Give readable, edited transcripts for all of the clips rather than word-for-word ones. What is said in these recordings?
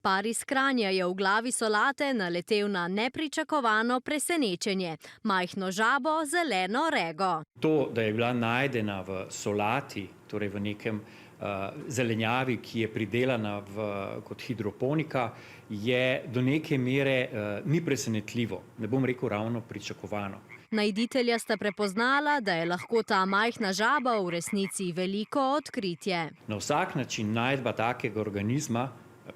Par iz Kranja je v glavi solate naletel na nepričakovano presenečenje. Majhno žabo, zeleno rego. To, da je bila najdena v solati, torej v nekem zelenjavi, ki je pridelana kot hidroponika, je do neke mere ni presenetljivo, ne bom rekel ravno pričakovano. Najditelja sta prepoznala, da je lahko ta majhna žaba v resnici veliko odkritje. Na vsak način najdba takega organizma,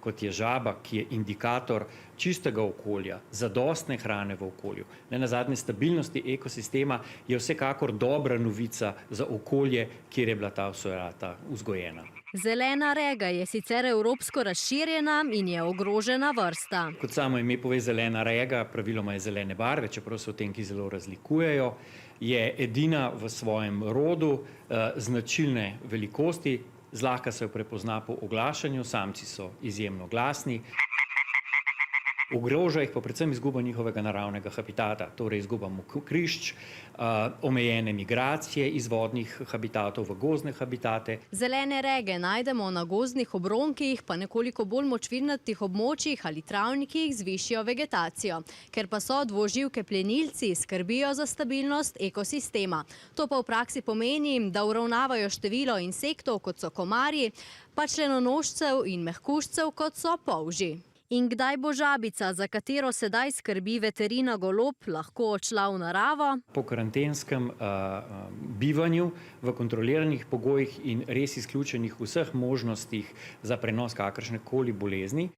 kot je žaba, ki je indikator čistega okolja, zadostne hrane v okolju, nenazadnje stabilnosti ekosistema, je vsekakor dobra novica za okolje, kjer je bila ta solata vzgojena. Zelena rega je sicer evropsko razširjena in je ogrožena vrsta. Kot samo ime pove, zelena rega praviloma je zelene barve, čeprav se odtenki zelo razlikujejo, je edina v svojem rodu, značilne velikosti, zlahka se jo prepozna po oglašanju, samci so izjemno glasni. Ogroža jih pa predvsem izguba njihovega naravnega habitata, torej izguba mokrišč, omejene migracije iz vodnih habitatov v gozdne habitate. Zelene rege najdemo na gozdnih obronkih, pa nekoliko bolj močvirnatih območjih ali travnikih z višjo vegetacijo. Ker pa so dvoživke plenilci, skrbijo za stabilnost ekosistema. To pa v praksi pomeni, da uravnavajo število insektov, kot so komarji, pa členonožcev in mehkužcev, kot so polži. In kdaj bo žabica, za katero sedaj skrbi veterina Golob, lahko odšla v naravo? Po karantenskem bivanju v kontroliranih pogojih in res izključenih vseh možnostih za prenos kakršnekoli bolezni.